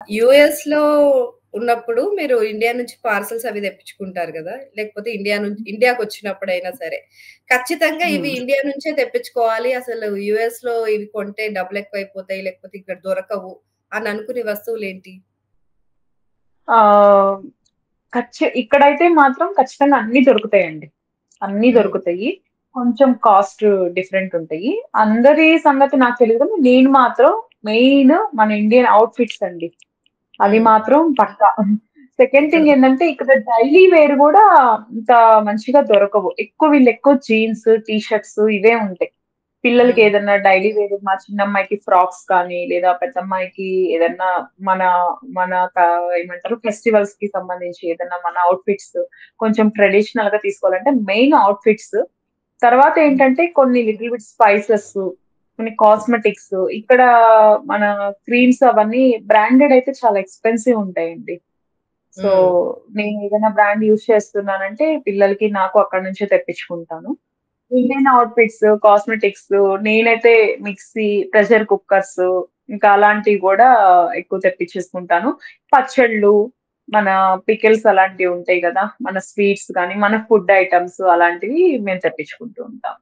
యూఎస్‌లో ఉన్నప్పుడు మీరు ఇండియా నుంచి పార్సెల్స్ అవి తెప్పించుకుంటారు గదా! లేకపోతే ఇండియాకొచ్చినప్పుడైనా సరే. ఖచ్చితంగా ఇవి హ్మ్. ఇండియా నుంచే తెప్పించుకోవాలి. అసలు యూఎస్‌లో ఇవి కొంటే డబ్బులెక్కువైపోతాయి. లేకపోతే ఇక్కడ దొరకవు అని అనుకునే వస్తువులేంటి? ఆహ్, ఇక్కడైతే మాత్రం ఖచ్చితంగా అన్నీ దొరుకుతాయండి. అన్నీ హ్మ్. దొరుకుతాయి. కొంచెం కాస్ట్ డిఫరెంట్ ఉంటాయి. అందరి సంగతి నాకు తెలీదు గానీ, నేను మాత్రం మెయిన్ మన ఇండియన్ ఔట్‌ఫిట్స్ అండి. అవి హ్మ్. మాత్రం పక్కా. సెకండ్ ఇక్కడ థింగ్ ఏందంటే, ఇక్కడ డైలీ వేర్ గూడా అంత మంచిగా దొరకవు. వీళ్ళెక్కువ జీన్స్, టీ షర్ట్స్ ఇవే ఉంటాయి. పిల్లలకి హ్మ్. ఏదన్నా డైలీ వేర్ మా చిన్నమ్మాయికి ఫ్రాక్స్ కానీ, లేదా పెద్దమ్మాయికి ఏదన్నా మన మన క ఏమంటారు ఫెస్టివల్స్‌కి సంబంధించి ఏదన్నా మన ఔట్‌ఫిట్స్ కొంచెం ట్రెడిషనల్‌గా తీసుకోవాలంటే మెయిన్ ఔట్‌ఫిట్స్. తర్వాత హ్మ్. ఏంటంటే కొన్ని లిటిల్ బిట్ స్పైసెస్, కొన్ని కాస్మెటిక్స్ ఇక్కడ మన క్రీమ్స్ అవన్నీ బ్రాండెడ్ అయితే చాలా ఎక్స్‌పెన్సివ్ ఉంటాయండి. సో, హ్మ్. నేను ఏదైనా బ్రాండ్ యూజ్ చేస్తున్నానంటే పిల్లలకి, నాకు అక్కడి నుంచే తెప్పించుకుంటాను. ఇండియన్ ఔట్‌ఫిట్స్, కాస్మెటిక్స్ నేనైతే మిక్సీ, ప్రెషర్ కుక్కర్స్ ఇంకా అలాంటివి గూడా ఎక్కువ తెప్పించేసుకుంటాను. పచ్చళ్ళు, మన పికిల్స్ అలాంటివి ఉంటాయి గదా! మన స్వీట్స్ గానీ, మన ఫుడ్ ఐటెమ్స్ అలాంటివి మేము తెప్పించుకుంటూ ఉంటాం.